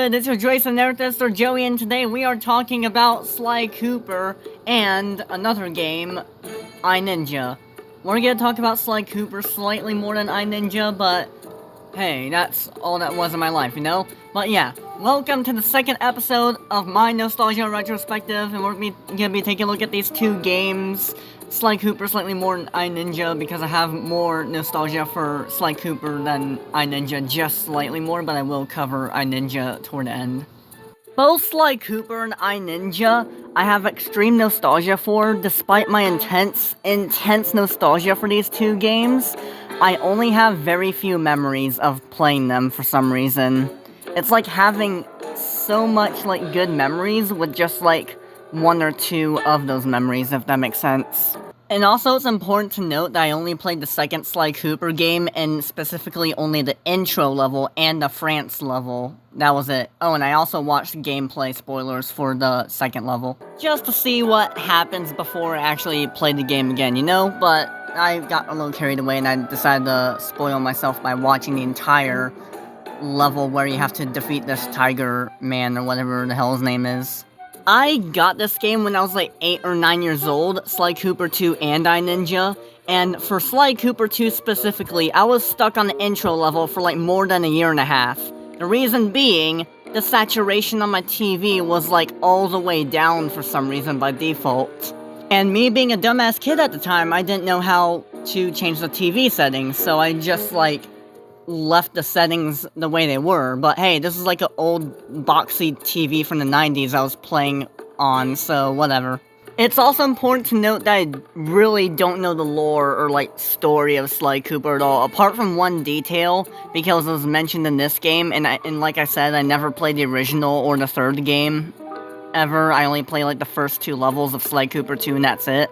good? It's your Jason Nerthist or Joey, and today we are talking about Sly Cooper and another game, iNinja. We're gonna talk about Sly Cooper slightly more than iNinja, but hey, that's all that was in my life, you know? But yeah, welcome to the second episode of my Nostalgia Retrospective, and we're gonna be taking a look at these two games. Sly Cooper slightly more than iNinja, because I have more nostalgia for Sly Cooper than iNinja, just slightly more, but I will cover iNinja toward the end. Both Sly Cooper and iNinja, I have extreme nostalgia for. Despite my intense nostalgia for these two games, I only have very few memories of playing them for some reason. It's like having so much, good memories with just, one or two of those memories, if that makes sense. And also, it's important to note that I only played the second Sly Cooper game, and specifically only the intro level and the France level. That was it. Oh, and I also watched gameplay spoilers for the second level, just to see what happens before I actually play the game again, you know? But I got a little carried away, and I decided to spoil myself by watching the entire level where you have to defeat this Tiger Man, or whatever the hell his name is. I got this game when I was 8 or 9 years old, Sly Cooper 2 and iNinja, and for Sly Cooper 2 specifically, I was stuck on the intro level for more than a year and a half. The reason being, the saturation on my TV was all the way down for some reason by default. And me being a dumbass kid at the time, I didn't know how to change the TV settings, so I just left the settings the way they were. But hey, this is an old boxy TV from the 90s I was playing on, so whatever. It's also important to note that I really don't know the lore or story of Sly Cooper at all, apart from one detail, because it was mentioned in this game, and like I said, I never played the original or the third game ever. I only played the first two levels of Sly Cooper 2, and that's it.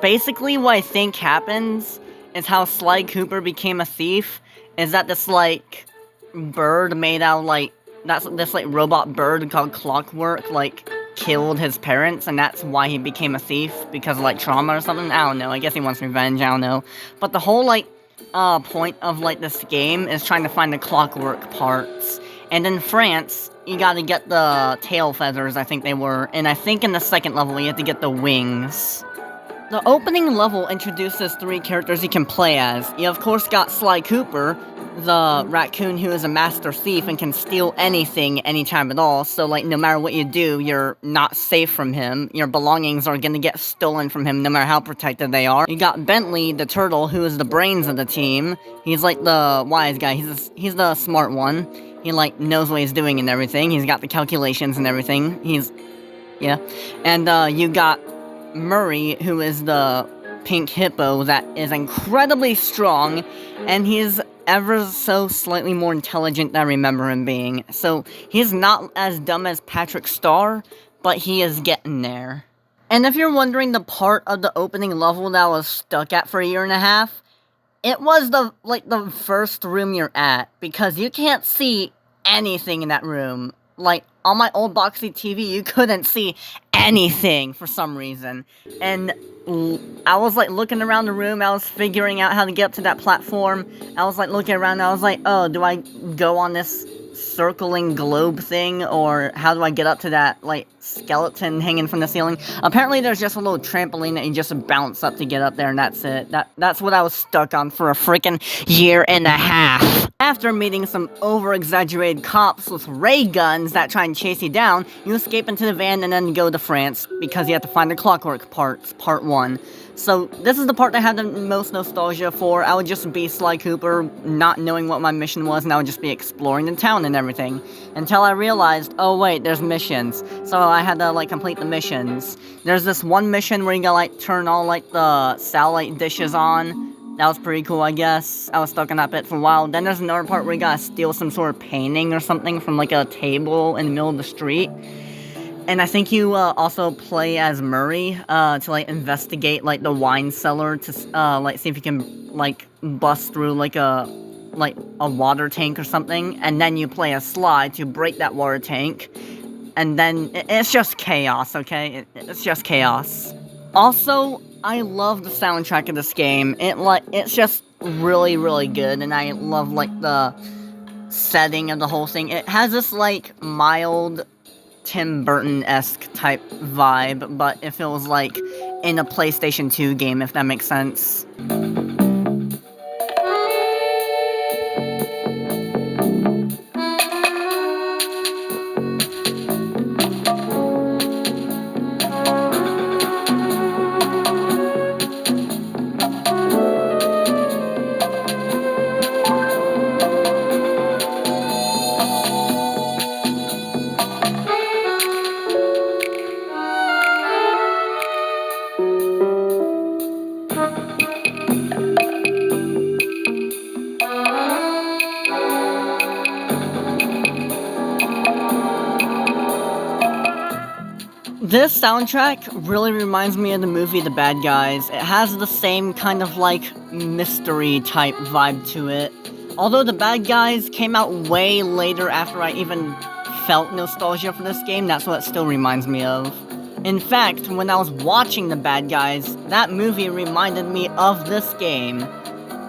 Basically, what I think happens is how Sly Cooper became a thief is that this, bird made out of, this robot bird called Clockwork, killed his parents, and that's why he became a thief, because of, trauma or something? I don't know, I guess he wants revenge, I don't know. But the whole, point of, this game is trying to find the Clockwork parts. And in France, you gotta get the tail feathers, I think they were, and I think in the second level you have to get the wings. The opening level introduces 3 characters you can play as. You of course got Sly Cooper, the raccoon who is a master thief and can steal anything anytime at all, so no matter what you do, you're not safe from him. Your belongings are gonna get stolen from him no matter how protected they are. You got Bentley, the turtle, who is the brains of the team. He's the wise guy, he's the smart one. He knows what he's doing and everything. He's got the calculations and everything. Yeah. And you got Murray, who is the pink hippo that is incredibly strong, and he's ever so slightly more intelligent than I remember him being. So he's not as dumb as Patrick Star, but he is getting there. And if you're wondering the part of the opening level that I was stuck at for a year and a half, it was the first room you're at, because you can't see anything in that room. On my old boxy TV, you couldn't see anything for some reason. And I was looking around the room, I was figuring out how to get up to that platform. I was looking around, I was oh, do I go on this circling globe thing, or how do I get up to that skeleton hanging from the ceiling? Apparently there's just a little trampoline that you just bounce up to get up there, and that's it. That's what I was stuck on for a freaking year and a half. After meeting some over-exaggerated cops with ray guns that try and chase you down, you escape into the van and then go to France, because you have to find the Clockwork parts, part 1. So, this is the part I had the most nostalgia for. I would just be Sly Cooper, not knowing what my mission was, and I would just be exploring the town and everything. Until I realized, oh wait, there's missions. So I had to, complete the missions. There's this one mission where you gotta, turn all, the satellite dishes on. That was pretty cool, I guess. I was stuck on that bit for a while. Then there's another part where you gotta steal some sort of painting or something from, a table in the middle of the street. And I think you also play as Murray to investigate the wine cellar to see if you can bust through a water tank or something, and then you play as Sly to break that water tank, and then it's just chaos. Okay, it's just chaos. Also, I love the soundtrack of this game. It's just really, really good, and I love the setting of the whole thing. It has this, like, mild Tim Burton-esque type vibe, but it feels like in a PlayStation 2 game, if that makes sense. This soundtrack really reminds me of the movie The Bad Guys. It has the same kind of, like, mystery type vibe to it. Although The Bad Guys came out way later after I even felt nostalgia for this game, that's what it still reminds me of. In fact, when I was watching The Bad Guys, that movie reminded me of this game.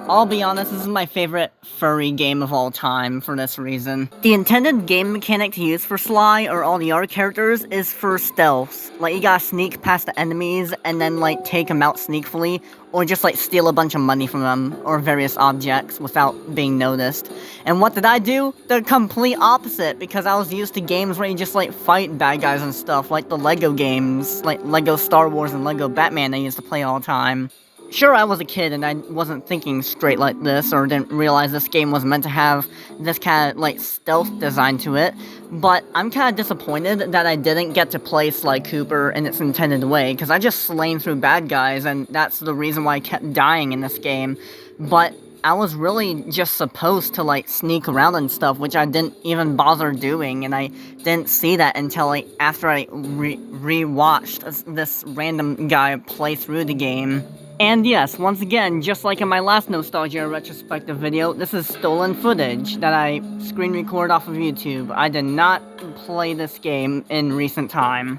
I'll be honest, this is my favorite furry game of all time for this reason. The intended game mechanic to use for Sly or all the other characters is for stealth. Like, you gotta sneak past the enemies and then, like, take them out sneakily, or just, like, steal a bunch of money from them, or various objects without being noticed. And what did I do? The complete opposite, because I was used to games where you just, like, fight bad guys and stuff, like the Lego games, like Lego Star Wars and Lego Batman I used to play all the time. Sure, I was a kid and I wasn't thinking straight like this, or didn't realize this game was meant to have this kind of, like, stealth design to it, but I'm kind of disappointed that I didn't get to play Sly Cooper in its intended way, because I just slain through bad guys, and that's the reason why I kept dying in this game. But I was really just supposed to, like, sneak around and stuff, which I didn't even bother doing, and I didn't see that until, like, after I re-watched this random guy play through the game. And yes, once again, just like in my last Nostalgia Retrospective video, this is stolen footage that I screen recorded off of YouTube. I did not play this game in recent time.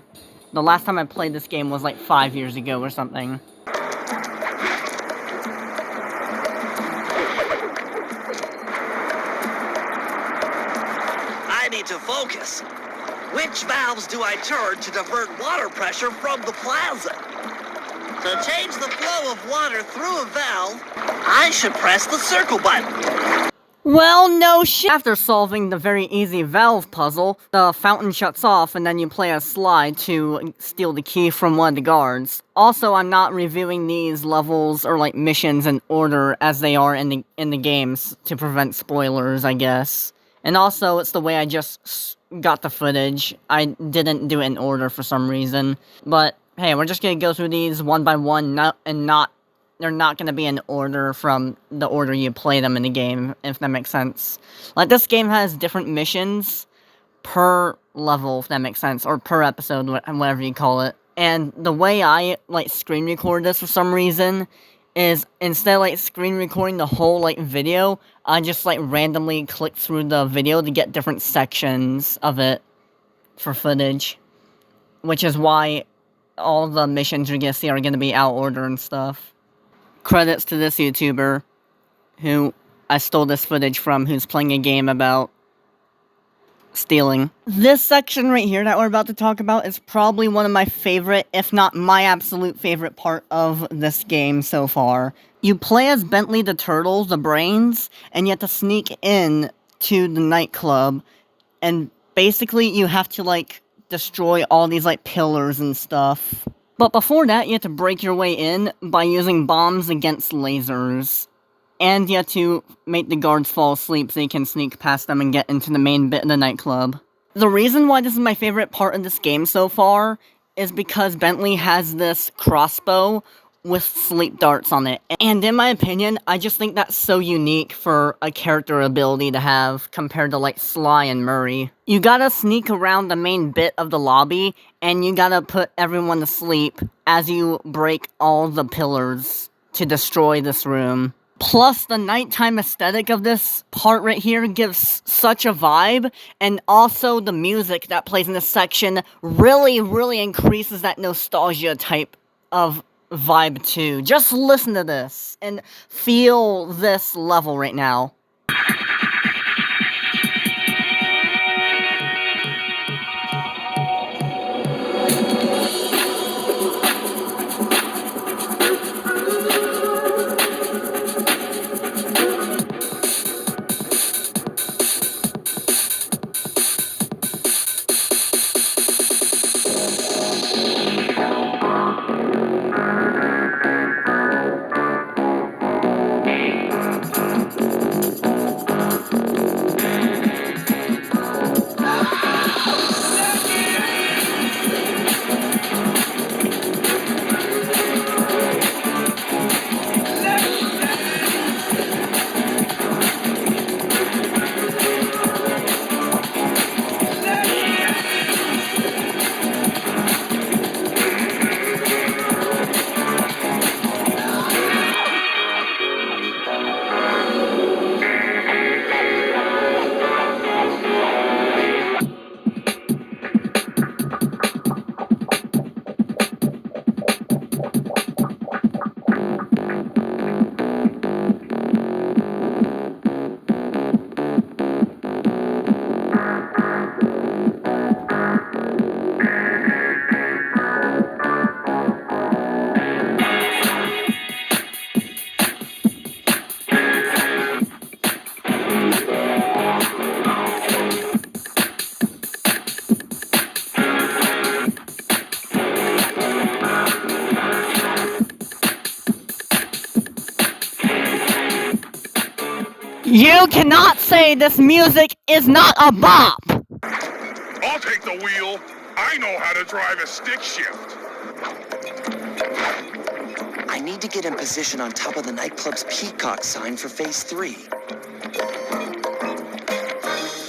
The last time I played this game was like 5 years ago or something. I need to focus. Which valves do I turn to divert water pressure from the plaza? To change the flow of water through a valve, I should press the circle button. Well, no shit. After solving the very easy valve puzzle, the fountain shuts off and then you play a slide to steal the key from one of the guards. Also, I'm not reviewing these levels or, like, missions in order as they are in the games to prevent spoilers, I guess. And also, it's the way I just got the footage. I didn't do it in order for some reason. But hey, we're just gonna go through these one by one, they're not gonna be in order from the order you play them in the game, if that makes sense. Like, this game has different missions per level, if that makes sense, or per episode, whatever you call it. And the way I, like, screen record this for some reason is, instead of, like, screen recording the whole, like, video, I just, like, randomly click through the video to get different sections of it for footage. Which is why all the missions you're gonna see are gonna be out of order and stuff. Credits to this YouTuber who I stole this footage from, who's playing a game about stealing. This section right here that we're about to talk about is probably one of my favorite, if not my absolute favorite part of this game so far. You play as Bentley the Turtle, the Brains, and you have to sneak in to the nightclub, and basically you have to, like, destroy all these, like, pillars and stuff. But before that, you have to break your way in by using bombs against lasers. And you have to make the guards fall asleep so you can sneak past them and get into the main bit of the nightclub. The reason why this is my favorite part of this game so far is because Bentley has this crossbow with sleep darts on it. And in my opinion, I just think that's so unique for a character ability to have compared to, like, Sly and Murray. You gotta sneak around the main bit of the lobby, and you gotta put everyone to sleep as you break all the pillars to destroy this room. Plus, the nighttime aesthetic of this part right here gives such a vibe, and also the music that plays in this section really increases that nostalgia type of vibe too. Just listen to this and feel this level right now. You cannot say this music is not a bop! I'll take the wheel. I know how to drive a stick shift. I need to get in position on top of the nightclub's peacock sign for phase 3.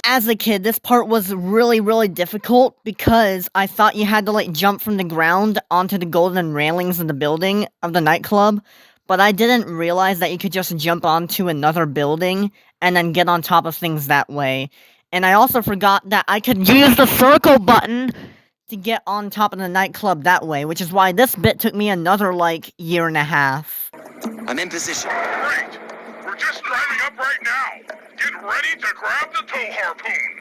As a kid, this part was really difficult because I thought you had to like jump from the ground onto the golden railings of the building of the nightclub, but I didn't realize that you could just jump onto another building and then get on top of things that way. And I also forgot that I could use the circle button to get on top of the nightclub that way, which is why this bit took me another like year and a half. I'm in position. Great. We're just driving up right now. Get ready to grab the tow harpoon.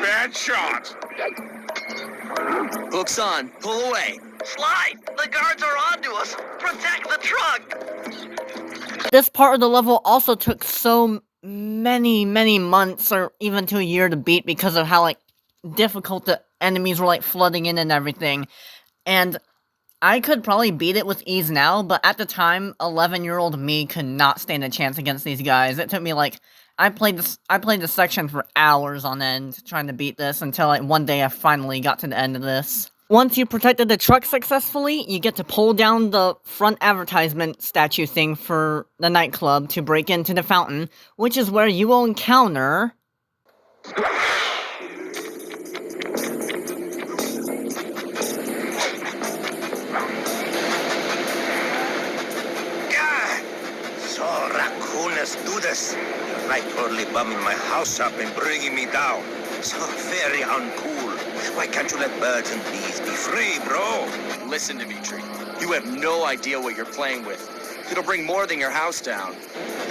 Bad shot. Hook's on. Pull away. Slide! The guards are onto us! Protect the truck! This part of the level also took so many months or even to a year to beat because of how like difficult the enemies were like flooding in and everything. And I could probably beat it with ease now, but at the time, 11-year-old me could not stand a chance against these guys. It took me like I played this section for hours on end trying to beat this until like one day I finally got to the end of this. Once you protected the truck successfully, you get to pull down the front advertisement statue thing for the nightclub to break into the fountain, which is where you will encounter... So, raccooners do this. You're right, totally bumming my house up and bringing me down. So very uncool. Why can't you let birds and bees be free, bro? Listen, Dimitri. You have no idea what you're playing with. It'll bring more than your house down.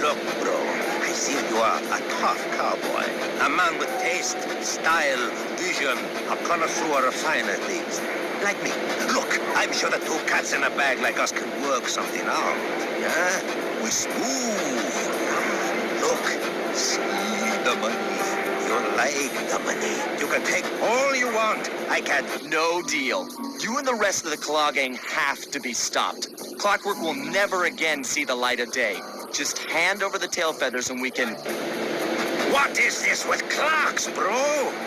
Look, bro, I see you are a tough cowboy. A man with taste, style, vision, a connoisseur of finer things. Like me. Look, I'm sure that two cats in a bag like us can work something out. Yeah? We smooth. Look, see the money. You like the money. You can take all you want. I can't. No deal. You and the rest of the Claw gang have to be stopped. Clockwork will never again see the light of day. Just hand over the tail feathers and we can... What is this with clocks, bro?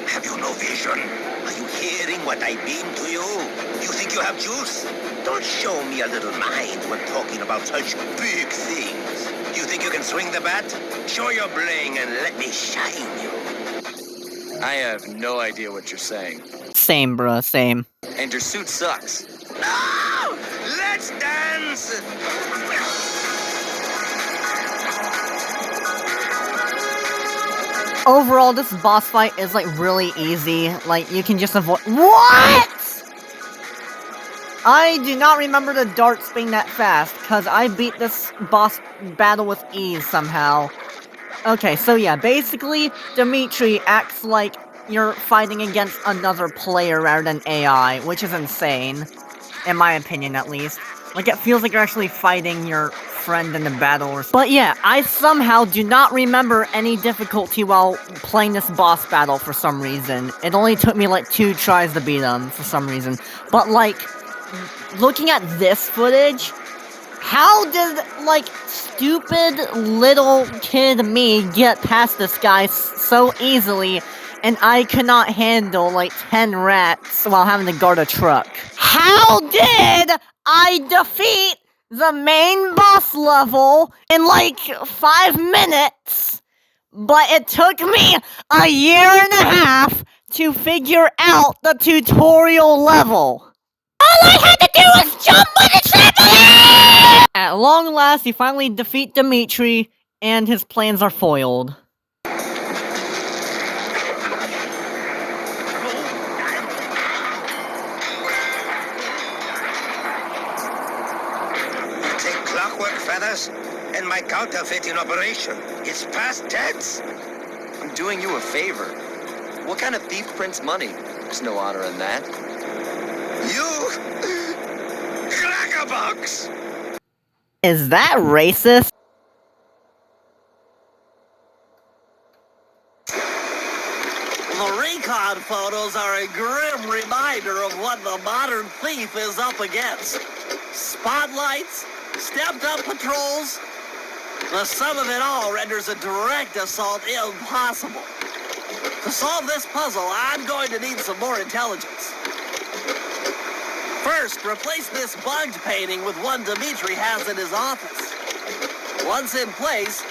Have you no vision? Are you hearing what I beam to you? You think you have juice? Don't show me a little mind when talking about such big things. You think you can swing the bat? Show your bling and let me shine you. I have no idea what you're saying. Same, bruh, same. And your suit sucks. No! Let's dance! Overall, this boss fight is like really easy. Like, you can just avoid— What?! I do not remember the darts being that fast, cause I beat this boss battle with ease somehow. Okay, so yeah, basically, Dimitri acts like you're fighting against another player rather than AI, which is insane. In my opinion, at least. Like, it feels like you're actually fighting your friend in the battle or something. But yeah, I somehow do not remember any difficulty while playing this boss battle for some reason. It only took me like 2 tries to beat him for some reason. But like, looking at this footage, how did, like, stupid little kid me get past this guy so easily, and I could not handle, like, 10 rats while having to guard a truck? How did I defeat the main boss level in, like, 5 minutes, but it took me a year and a half to figure out the tutorial level? All I had to do was jump on the trampoline! At long last, you finally defeat Dimitri, and his plans are foiled. Take clockwork feathers and my counterfeiting operation. It's past tense. I'm doing you a favor. What kind of thief prints money? There's no honor in that. You crackerbox! Is that racist? The recon headshot photos are a grim reminder of what the modern thief is up against. Spotlights, stepped-up patrols. The sum of it all renders a direct assault impossible. To solve this puzzle, I'm going to need some more intelligence. First, replace this bugged painting with one Dimitri has in his office. Once in place,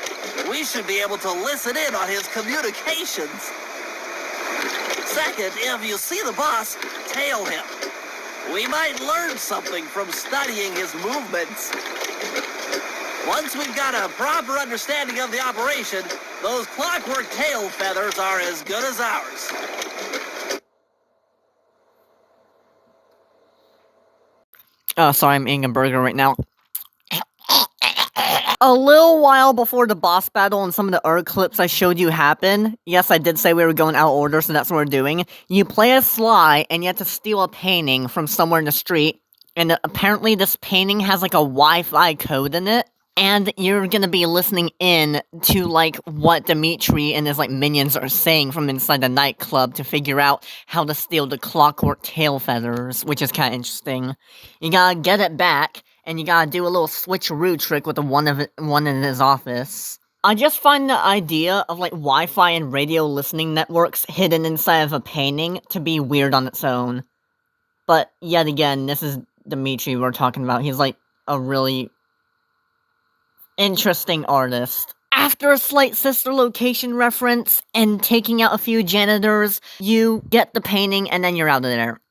we should be able to listen in on his communications. Second, if you see the boss, tail him. We might learn something from studying his movements. Once we've got a proper understanding of the operation, those clockwork tail feathers are as good as ours. Sorry, I'm eating a burger right now. A little while before the boss battle and some of the other clips I showed you happen, yes, I did say we were going out of order, so that's what we're doing. You play as Sly, and you have to steal a painting from somewhere in the street, and apparently this painting has like a Wi-Fi code in it, and you're gonna be listening in to like what Dimitri and his like minions are saying from inside the nightclub to figure out how to steal the clockwork tail feathers, which is kind of interesting. You gotta get it back, and you gotta do a little switcheroo trick with the one in his office. I just find the idea of like Wi-Fi and radio listening networks hidden inside of a painting to be weird on its own. But yet again, this is Dimitri we're talking about. He's like a really interesting artist. After a slight sister location reference and taking out a few janitors, you get the painting and then you're out of there.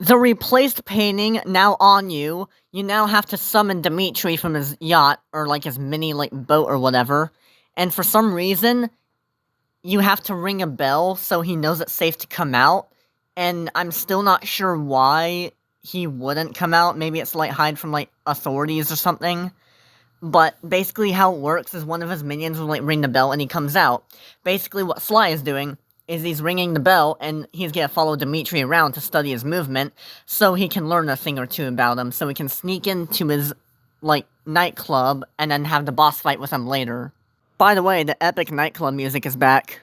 The replaced painting now on you, you now have to summon Dimitri from his yacht, or like his mini like boat or whatever, and for some reason, you have to ring a bell so he knows it's safe to come out, and I'm still not sure why he wouldn't come out. Maybe it's like hide from like authorities or something. But basically how it works is one of his minions will like ring the bell and he comes out. Basically what Sly is doing is he's ringing the bell and he's gonna follow Dimitri around to study his movement so he can learn a thing or two about him, so he can sneak into his like nightclub and then have the boss fight with him later. By the way, the epic nightclub music is back.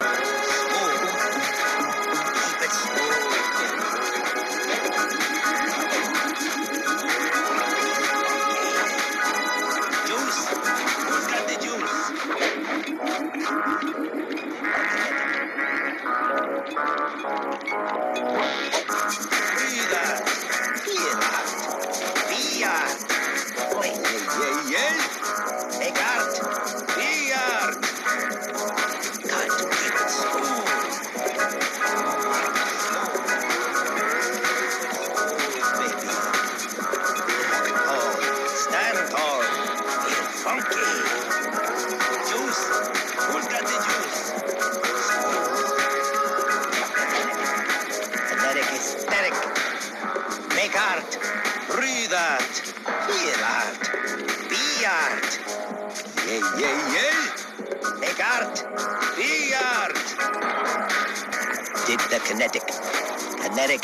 Dip the kinetic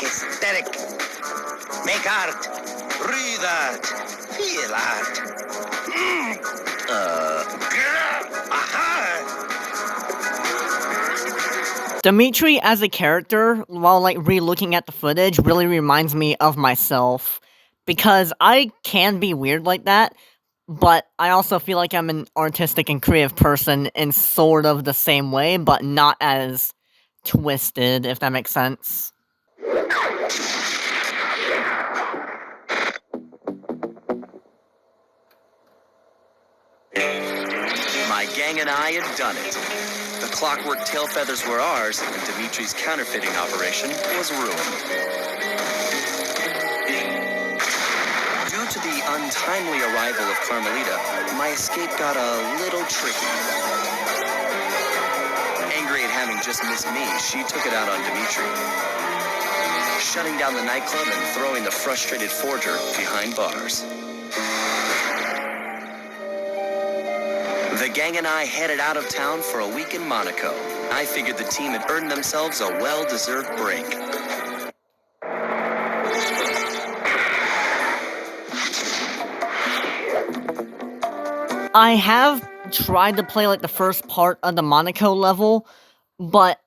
aesthetic. Make art, breathe art, feel art. Aha! Dimitri as a character, while like re-looking at the footage, really reminds me of myself. Because I can be weird like that, but I also feel like I'm an artistic and creative person in sort of the same way, but not as twisted, if that makes sense. My gang and I had done it. The clockwork tail feathers were ours, and Dimitri's counterfeiting operation was ruined. Due to the untimely arrival of Carmelita, my escape got a little tricky. Angry at having just missed me, she took it out on Dimitri, shutting down the nightclub and throwing the frustrated forger behind bars. The gang and I headed out of town for a week in Monaco. I figured the team had earned themselves a well-deserved break. I have tried to play like the first part of the Monaco level, but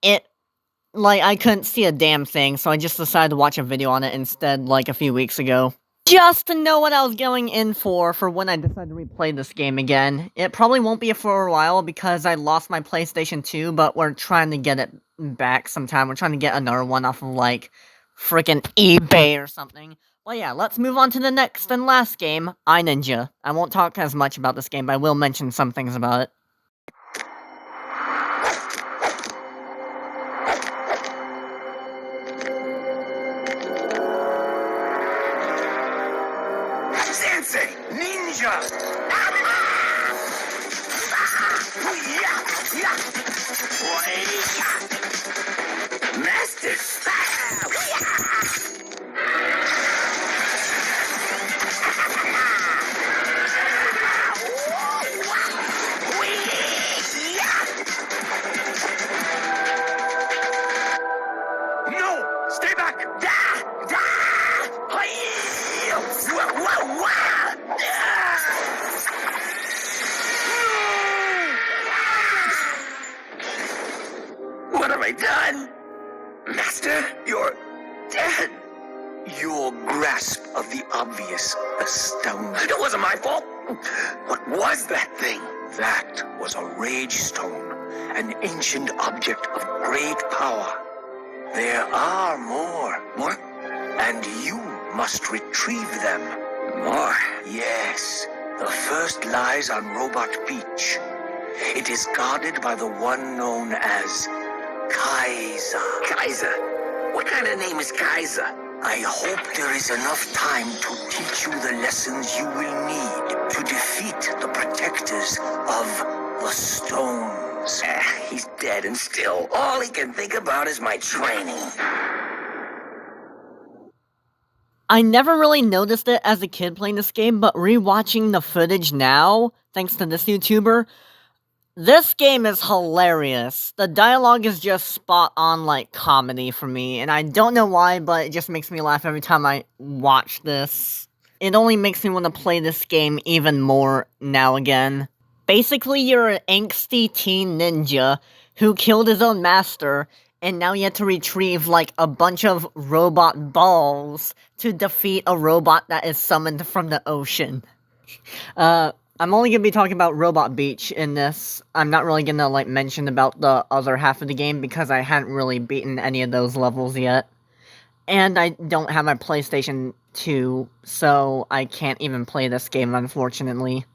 I couldn't see a damn thing, so I just decided to watch a video on it instead, like, a few weeks ago. Just to know what I was going in for when I decided to replay this game again. It probably won't be for a while because I lost my PlayStation 2, but we're trying to get it back sometime. We're trying to get another one off of, like, frickin' eBay or something. Well, yeah, let's move on to the next and last game, iNinja. I won't talk as much about this game, but I will mention some things about it. Sensei! Ninja! Master No! Stay back! What have I done? Master, you're dead. Your grasp of the obvious astounds. It wasn't my fault. What was that thing? That was a rage stone, an ancient object of great power. There are more. More? And you must retrieve them. More? Yes. The first lies on Robot Beach. It is guarded by the one known as Kaiser. Kaiser? What kind of name is Kaiser? I hope there is enough time to teach you the lessons you will need to defeat the protectors of the stones. He's dead and still all he can think about is my training. I never really noticed it as a kid playing this game, but rewatching the footage now, thanks to this YouTuber, this game is hilarious. The dialogue is just spot on, like, comedy for me, and I don't know why, but it just makes me laugh every time I watch this. It only makes me want to play this game even more now again. Basically, you're an angsty teen ninja who killed his own master, and now you have to retrieve, like, a bunch of robot balls to defeat a robot that is summoned from the ocean. I'm only gonna be talking about Robot Beach in this. I'm not really gonna, like, mention about the other half of the game because I hadn't really beaten any of those levels yet. And I don't have my PlayStation 2, so I can't even play this game, unfortunately.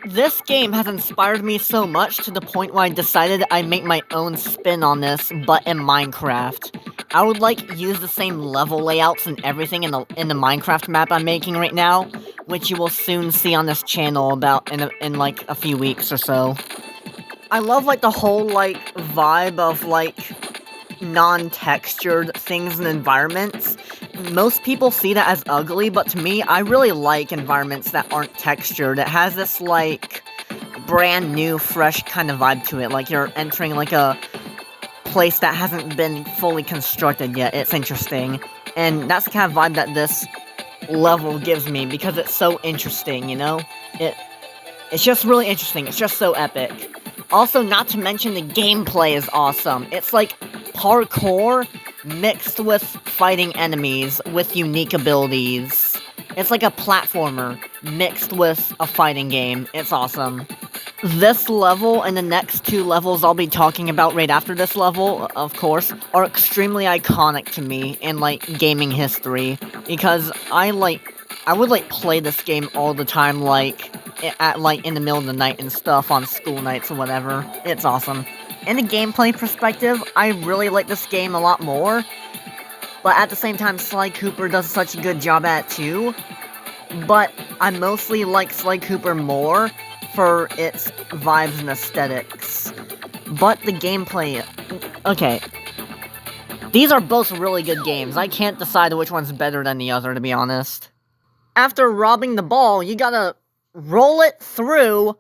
This game has inspired me so much to the point where I decided I'd make my own spin on this, but in Minecraft. I would, like, use the same level layouts and everything in the Minecraft map I'm making right now, which you will soon see on this channel in like, a few weeks or so. I love, like, the whole, like, vibe of, like, non-textured things and environments. Most people see that as ugly, but to me, I really like environments that aren't textured. It has this, like, brand new, fresh kind of vibe to it. Like, you're entering, like, a place that hasn't been fully constructed yet. It's interesting. And that's the kind of vibe that this level gives me, because it's so interesting, you know? It's just really interesting. It's just so epic. Also, not to mention the gameplay is awesome. It's like parkour mixed with fighting enemies with unique abilities. It's like a platformer mixed with a fighting game. It's awesome. This level and the next two levels I'll be talking about right after this level, of course, are extremely iconic to me in, like, gaming history. Because I would, like, play this game all the time, like, in the middle of the night and stuff on school nights or whatever. It's awesome. In a gameplay perspective, I really like this game a lot more. But at the same time, Sly Cooper does such a good job at it too. But I mostly like Sly Cooper more for its vibes and aesthetics. But the gameplay... Okay. These are both really good games. I can't decide which one's better than the other, to be honest. After robbing the ball, you gotta roll it through,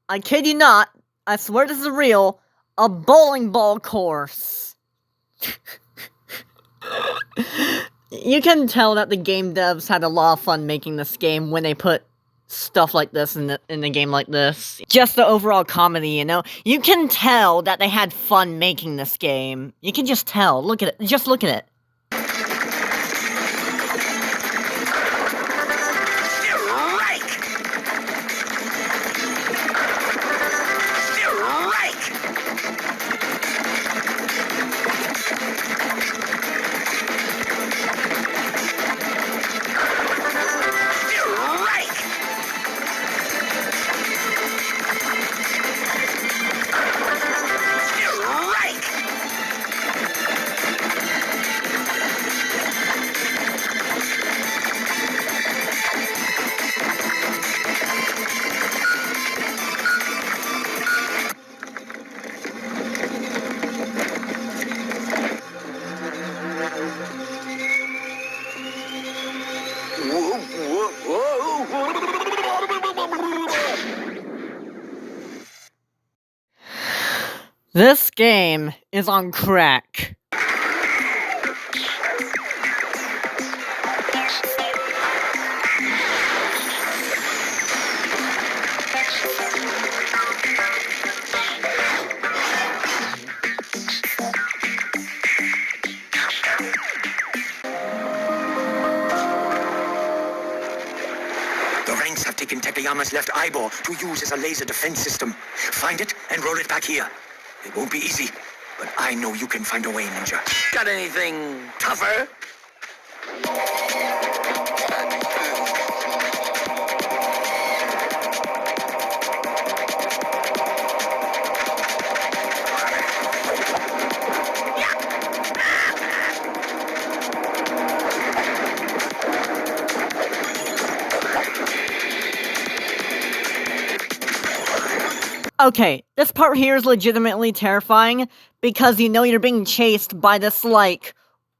I kid you not, I swear this is real, a bowling ball course. You can tell that the game devs had a lot of fun making this game when they put stuff like this in a game like this. Just the overall comedy, you know? You can tell that they had fun making this game. You can just tell. Look at it. Just look at it. This game is on crack. The ranks have taken Takayama's left eyeball to use as a laser defense system. Find it and roll it back here. It won't be easy, but I know you can find a way, Ninja. Got anything tougher? Okay, this part here is legitimately terrifying, because you know you're being chased by this, like,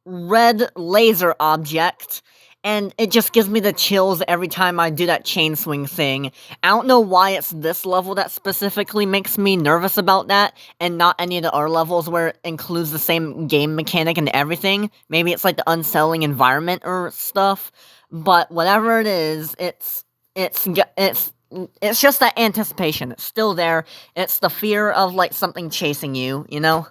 red laser object, and it just gives me the chills every time I do that chain swing thing. I don't know why it's this level that specifically makes me nervous about that, and not any of the other levels where it includes the same game mechanic and everything. Maybe it's like the unsettling environment or stuff, but whatever it is, it's just that anticipation. It's still there. It's the fear of, like, something chasing you, you know?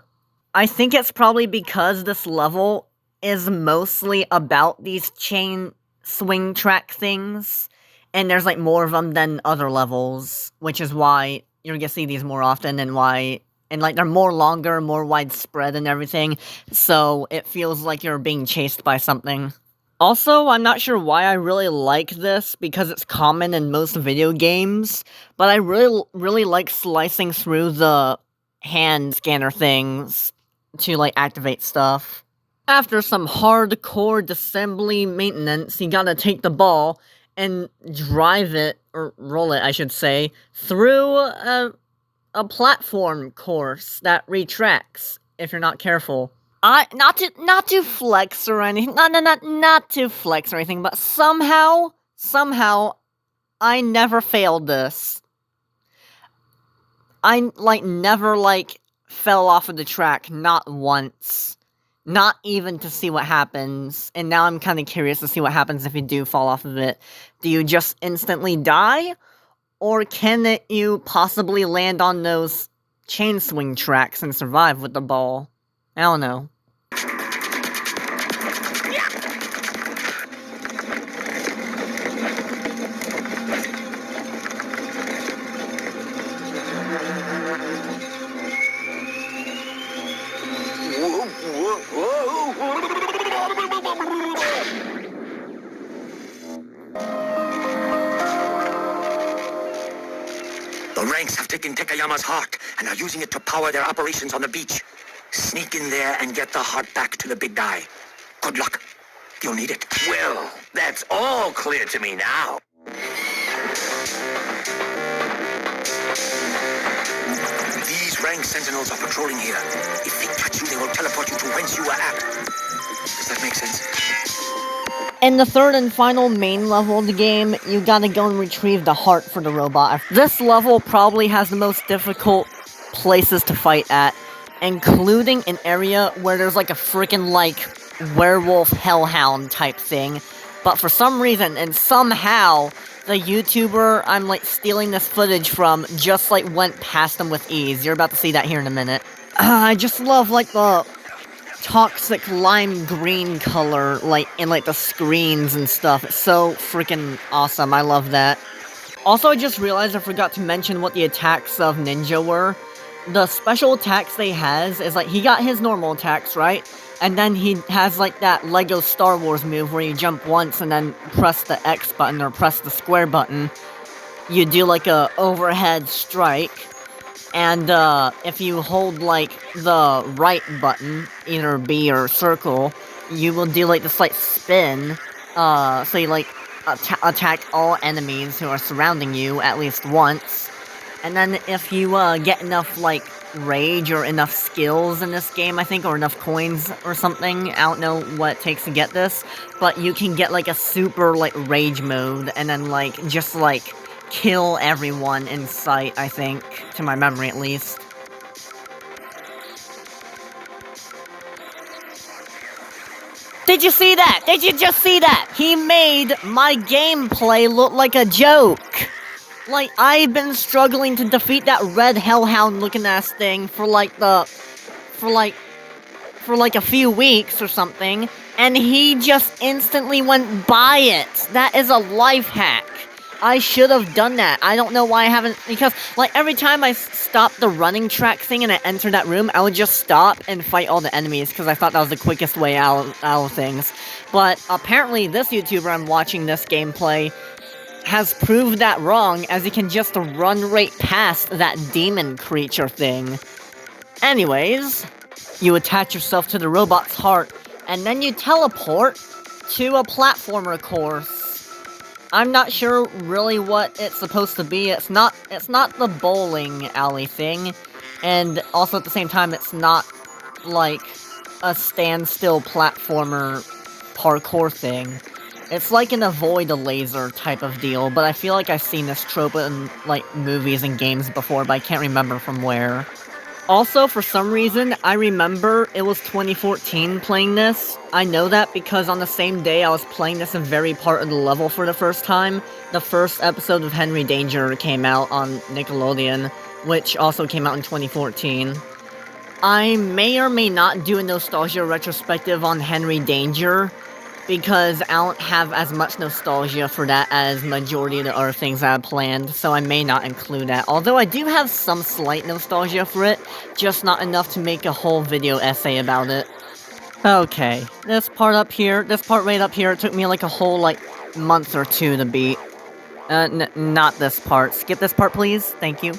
I think it's probably because this level is mostly about these chain swing track things, and there's, like, more of them than other levels, which is why you're gonna see these more often, and like, they're more longer, more widespread and everything, so it feels like you're being chased by something. Also, I'm not sure why I really like this, because it's common in most video games, but I really like slicing through the hand scanner things to, like, activate stuff. After some hardcore disassembly maintenance, you gotta take the ball and drive it, or roll it, I should say, through a platform course that retracts, if you're not careful. Not to flex or anything, not to flex or anything, but somehow, I never failed this. I, like, never, like, fell off of the track, not once. Not even to see what happens, and now I'm kinda curious to see what happens if you do fall off of it. Do you just instantly die? Or can you possibly land on those chain swing tracks and survive with the ball? I don't know. The ranks have taken Takayama's heart and are using it to power their operations on the beach. Sneak in there and get the heart back to the big guy. Good luck. You'll need it. Well, that's all clear to me now. These rank sentinels are patrolling here. If they catch you, they will teleport you to whence you were at. Does that make sense? In the third and final main level of the game, you gotta go and retrieve the heart for the robot. This level probably has the most difficult places to fight at, including an area where there's like a freaking, like, werewolf hellhound type thing. But for some reason, and somehow, the YouTuber I'm, like, stealing this footage from just, like, went past them with ease. You're about to see that here in a minute. I just love, like, the toxic lime green color, like, in, like, the screens and stuff. It's so freaking awesome. I love that. Also, I just realized I forgot to mention what the attacks of Ninja were. The special attacks they has is, like, he got his normal attacks, right? And then he has, like, that Lego Star Wars move where you jump once and then press the X button or press the square button. You do, like, a overhead strike. And, if you hold, like, the right button, either B or circle, you will do, like, this, like, spin. So you, like, attack all enemies who are surrounding you at least once. And then if you, get enough, like, rage or enough skills in this game, I think, or enough coins or something, I don't know what it takes to get this, but you can get, like, a super, like, rage mode, and then, like, just, like, kill everyone in sight, I think, to my memory at least. Did you see that? Did you just see that? He made my gameplay look like a joke! Like, I've been struggling to defeat that red hellhound looking ass thing for like a few weeks or something, and he just instantly went by it. That is a life hack. I should have done that. I don't know why I haven't, because, like, every time I stopped the running track thing and I entered that room, I would just stop and fight all the enemies, because I thought that was the quickest way out of things. But apparently this YouTuber I'm watching this gameplay has proved that wrong, as he can just run right past that demon creature thing. Anyways, you attach yourself to the robot's heart, and then you teleport to a platformer course. I'm not sure really what it's supposed to be. It's not the bowling alley thing, and also at the same time, it's not like a standstill platformer parkour thing. It's like an avoid a laser type of deal, but I feel like I've seen this trope in, like, movies and games before, but I can't remember from where. Also, for some reason, I remember it was 2014 playing this. I know that because on the same day I was playing this in very part of the level for the first time, the first episode of Henry Danger came out on Nickelodeon, which also came out in 2014. I may or may not do a nostalgia retrospective on Henry Danger, because I don't have as much nostalgia for that as majority of the other things I have planned, so I may not include that. Although I do have some slight nostalgia for it, just not enough to make a whole video essay about it. Okay, this part right up here, it took me like a whole, like, month or two to beat. Not this part. Skip this part, please. Thank you.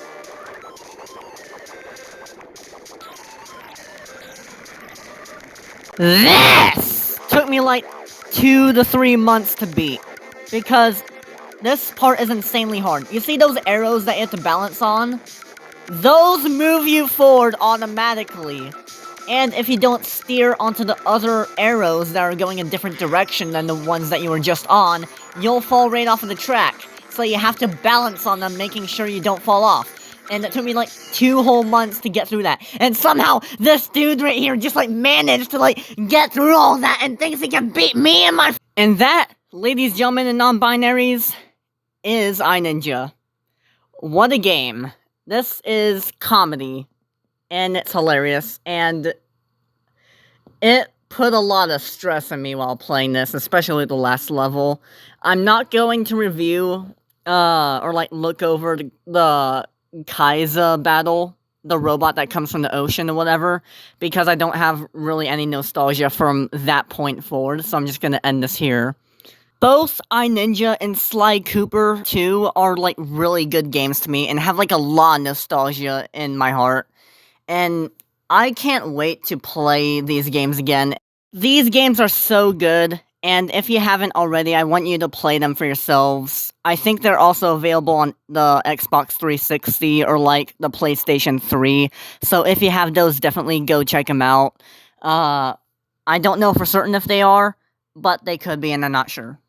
This took me like 2 to 3 months to beat, because this part is insanely hard. You see those arrows that you have to balance on? Those move you forward automatically, and if you don't steer onto the other arrows that are going a different direction than the ones that you were just on, you'll fall right off of the track. So you have to balance on them, making sure you don't fall off. And it took me like 2 whole months to get through that. And somehow, this dude right here just like managed to like get through all that and thinks he can beat me and my— And that, ladies, gentlemen, and non-binaries, is iNinja. What a game. This is comedy. And it's hilarious. And it put a lot of stress on me while playing this, especially the last level. I'm not going to review, or like look over the Kaiza battle, the robot that comes from the ocean or whatever, because I don't have really any nostalgia from that point forward, so I'm just gonna end this here. Both iNinja and Sly Cooper 2 are like really good games to me and have like a lot of nostalgia in my heart, and I can't wait to play these games again. These games are so good, and if you haven't already, I want you to play them for yourselves. I think they're also available on the Xbox 360 or like the PlayStation 3, so if you have those, definitely go check them out. I don't know for certain if they are, but they could be, and I'm not sure.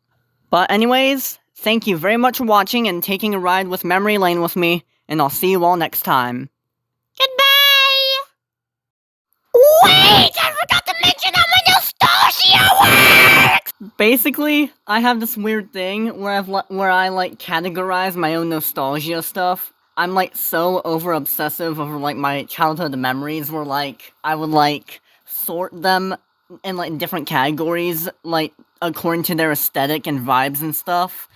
But anyways, thank you very much for watching and taking a ride with Memory Lane with me, and I'll see you all next time. Goodbye! Wait! I forgot to mention how my nostalgia works! Basically, I have this weird thing where I like categorize my own nostalgia stuff. I'm like so over obsessive over like my childhood memories where like I would like sort them in like different categories like according to their aesthetic and vibes and stuff.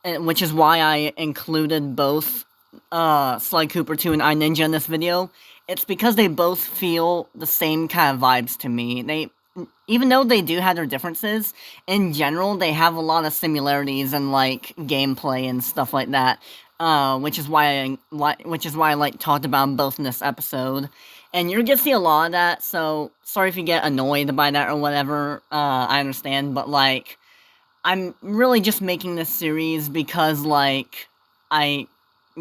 Which is why I included both Sly Cooper 2 and iNinja in this video. It's because they both feel the same kind of vibes to me. Even though they do have their differences, in general, they have a lot of similarities in, like, gameplay and stuff like that. Which is why I, like, talked about them both in this episode. And you're gonna see a lot of that, so sorry if you get annoyed by that or whatever, I understand, but, like, I'm really just making this series because, like, I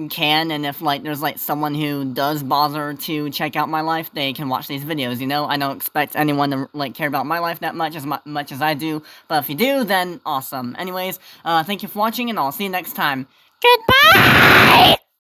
can, and if, like, there's, like, someone who does bother to check out my life, they can watch these videos, you know? I don't expect anyone to, like, care about my life that much much as I do, but if you do, then awesome. Anyways, thank you for watching, and I'll see you next time. Goodbye!